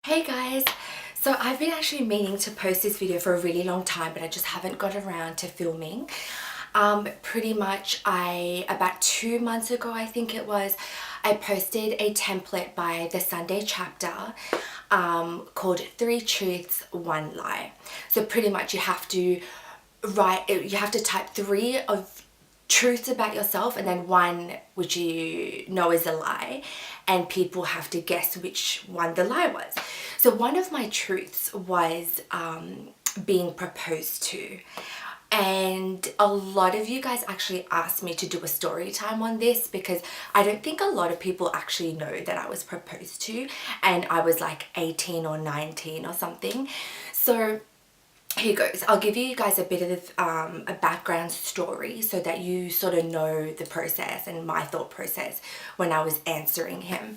Hey guys, so I've been actually meaning to post this video for a really long time, but I just haven't got around to filming. Pretty much about 2 months ago, I think it was, I posted a template by the Sunday chapter called 3 Truths, 1 Lie. So pretty much you have to type 3 of truths about yourself and then 1 which you know is a lie, and people have to guess which one the lie was. So one of my truths was being proposed to, and a lot of you guys actually asked me to do a story time on this because I don't think a lot of people actually know that I was proposed to, and I was like 18 or 19 or something. So here goes. I'll give you guys a bit of a background story so that you sort of know the process and my thought process when I was answering him.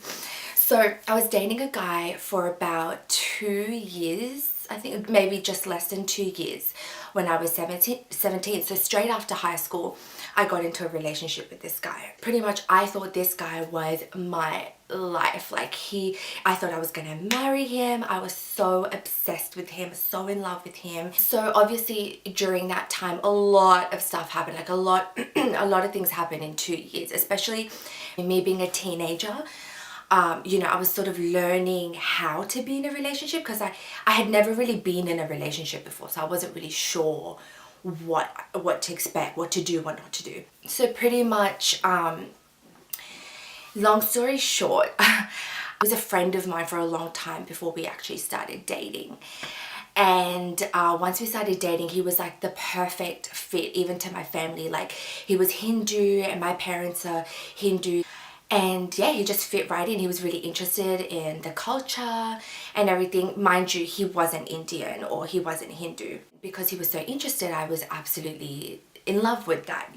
So I was dating a guy for about 2 years, I think maybe just less than 2 years, when I was 17. So straight after high school, I got into a relationship with this guy. Pretty much I thought this guy was my life. I thought I was gonna marry him. I was so obsessed with him, so in love with him. So obviously during that time, a lot of stuff happened, like a lot of things happened in 2 years, especially me being a teenager. I was sort of learning how to be in a relationship because I had never really been in a relationship before, so I wasn't really sure what to expect, what to do, what not to do. So pretty much, long story short, he was a friend of mine for a long time before we actually started dating. And once we started dating, he was like the perfect fit, even to my family. Like, he was Hindu and my parents are Hindu. And yeah, he just fit right in. He was really interested in the culture and everything. Mind you, he wasn't Indian or he wasn't Hindu. Because he was so interested, I was absolutely in love with that,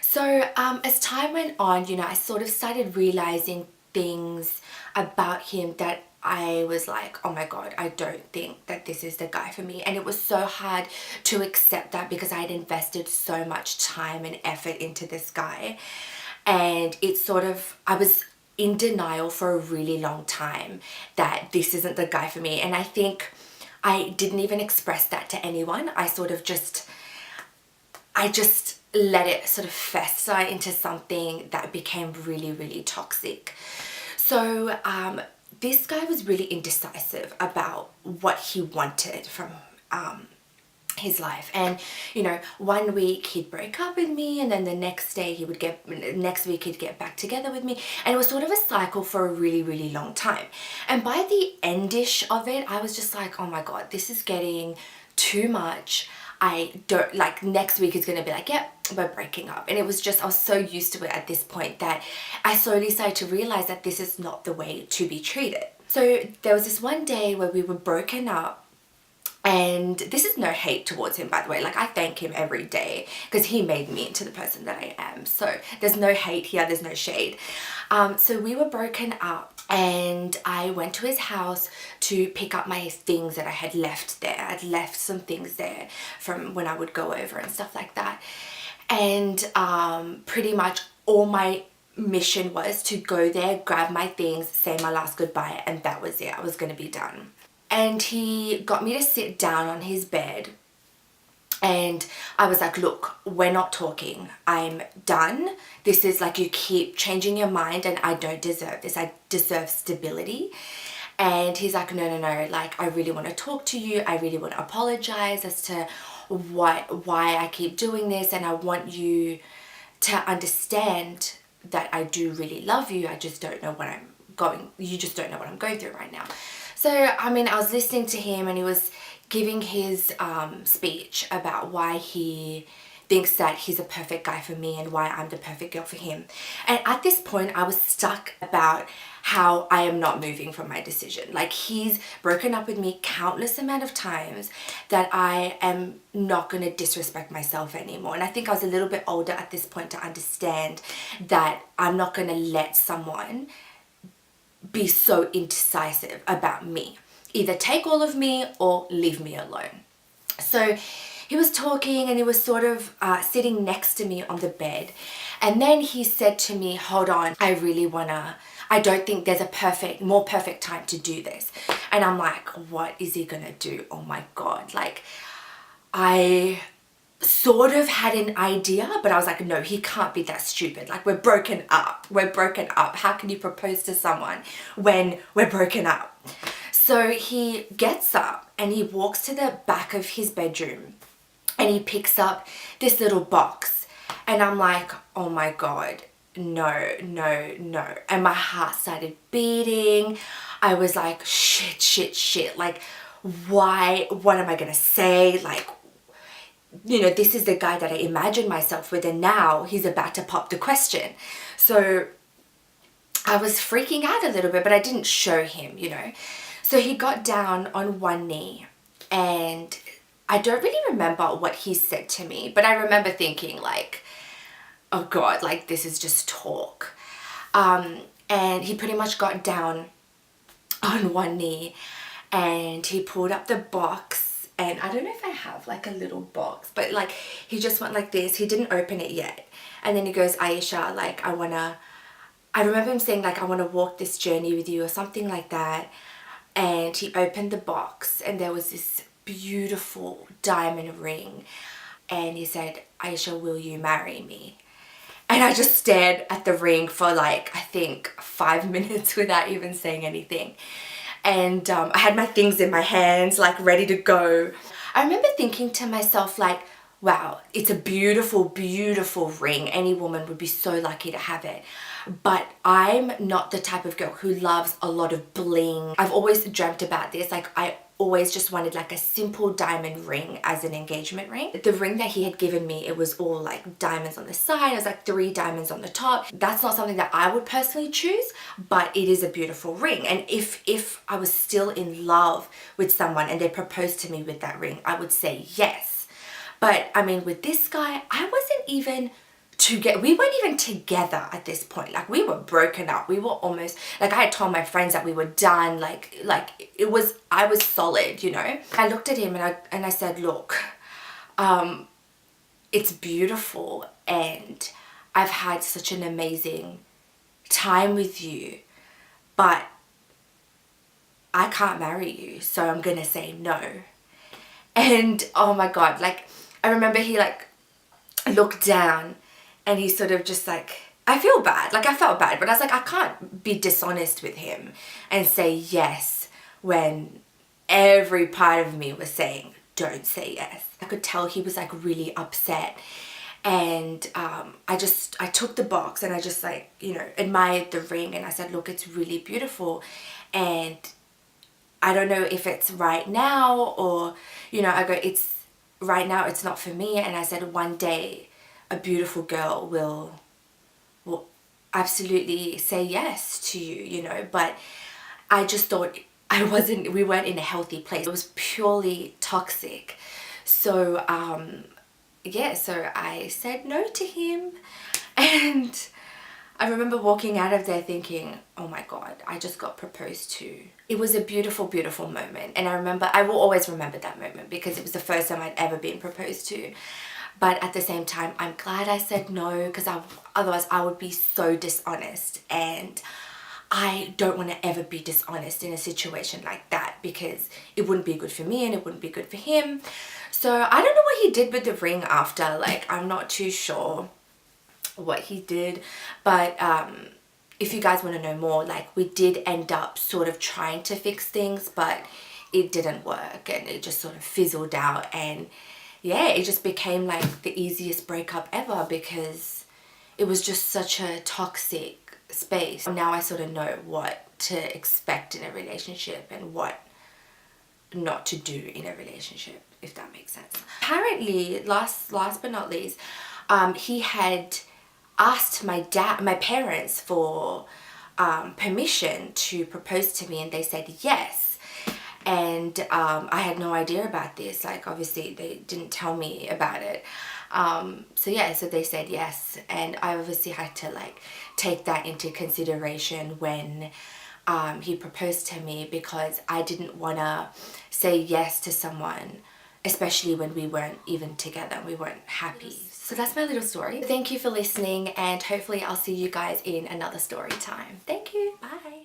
So as time went on, I sort of started realizing things about him that I was like, oh my God, I don't think that this is the guy for me. And it was so hard to accept that because I had invested so much time and effort into this guy. And I was in denial for a really long time that this isn't the guy for me. And I think I didn't even express that to anyone. I just let it sort of fester into something that became really, really toxic. So this guy was really indecisive about what he wanted from his life. And 1 week he'd break up with me, and then the next week he'd get back together with me, and it was sort of a cycle for a really, really long time. And by the endish of it, I was just like, oh my God, this is getting too much. I don't like, next week is gonna be like, yep, we're breaking up. And it was just, I was so used to it at this point that I slowly started to realize that this is not the way to be treated. So there was this one day where we were broken up. And this is no hate towards him, by the way. Like, I thank him every day because he made me into the person that I am. So there's no hate here, there's no shade. So we were broken up, and I went to his house to pick up my things that I had left there. I'd left some things there from when I would go over and stuff like that. And pretty much all my mission was to go there, grab my things, say my last goodbye, and that was it. I was going to be done. And he got me to sit down on his bed, and I was like, look, we're not talking. I'm done. This is like, you keep changing your mind and I don't deserve this. I deserve stability. And he's like, no, like, I really want to talk to you. I really want to apologize as to why I keep doing this, and I want you to understand that I do really love you. I just don't know you just don't know what I'm going through right now. So, I was listening to him, and he was giving his speech about why he thinks that he's a perfect guy for me and why I'm the perfect girl for him. And at this point, I was stuck about how I am not moving from my decision. Like, he's broken up with me countless amount of times that I am not going to disrespect myself anymore. And I think I was a little bit older at this point to understand that I'm not going to let someone be so indecisive about me. Either take all of me or leave me alone. So he was talking, and he was sort of sitting next to me on the bed. And then he said to me, hold on, I don't think there's a more perfect time to do this. And I'm like, what is he gonna do? Oh my God. Like, I sort of had an idea, but I was like, no, he can't be that stupid. Like, we're broken up. We're broken up. How can you propose to someone when we're broken up? So he gets up and he walks to the back of his bedroom and he picks up this little box. And I'm like, oh my God, no, no, no. And my heart started beating. I was like, shit. Like, why? What am I going to say? Like, you know, this is the guy that I imagined myself with, and now he's about to pop the question. So I was freaking out a little bit, but I didn't show him, you know. So he got down on one knee, and I don't really remember what he said to me, but I remember thinking like, oh God, like this is just talk. And he pretty much got down on one knee and he pulled up the box. And I don't know if I have like a little box, but like he just went like this. He didn't open it yet. And then he goes, Aisha, like I remember him saying like, I want to walk this journey with you or something like that. And he opened the box and there was this beautiful diamond ring. And he said, Aisha, will you marry me? And I just stared at the ring for like, I think 5 minutes without even saying anything. And I had my things in my hands, like ready to go. I remember thinking to myself like, wow, it's a beautiful, beautiful ring. Any woman would be so lucky to have it. But I'm not the type of girl who loves a lot of bling. I've always dreamt about this. Like I always just wanted like a simple diamond ring as an engagement ring. The ring that he had given me, it was all like diamonds on the side. It was like 3 diamonds on the top. That's not something that I would personally choose, but it is a beautiful ring. And if I was still in love with someone and they proposed to me with that ring, I would say yes. But I mean, with this guy, I wasn't even we weren't even together at this point. Like we were broken up. We were almost like, I had told my friends that we were done. Like I was solid, you know. I looked at him and I said, look, it's beautiful and I've had such an amazing time with you, but I can't marry you, so I'm gonna say no. And oh my God, like I remember he like looked down and he sort of just like, I feel bad. Like I felt bad, but I was like, I can't be dishonest with him and say yes when every part of me was saying, don't say yes. I could tell he was like really upset. And I took the box and I just like, you know, admired the ring and I said, look, it's really beautiful. And I don't know if it's right now or, you know, I go, it's right now, it's not for me. And I said, one day a beautiful girl will absolutely say yes to you, you know, but I just thought we weren't in a healthy place. It was purely toxic. So, yeah, so I said no to him and I remember walking out of there thinking, oh my God, I just got proposed to. It was a beautiful, beautiful moment. And I will always remember that moment because it was the first time I'd ever been proposed to. But at the same time, I'm glad I said no because otherwise I would be so dishonest. And I don't want to ever be dishonest in a situation like that because it wouldn't be good for me and it wouldn't be good for him. So I don't know what he did with the ring after. Like, I'm not too sure what he did. But if you guys want to know more, like we did end up sort of trying to fix things, but it didn't work and it just sort of fizzled out. And yeah, it just became like the easiest breakup ever because it was just such a toxic space. Now I sort of know what to expect in a relationship and what not to do in a relationship, if that makes sense. Apparently, last but not least, he had asked my parents for permission to propose to me and they said yes. And I had no idea about this. Like, obviously they didn't tell me about it. So yeah, so they said yes. And I obviously had to like take that into consideration when he proposed to me because I didn't want to say yes to someone, especially when we weren't even together, we weren't happy. So that's my little story. Thank you for listening and hopefully I'll see you guys in another story time. Thank you. Bye.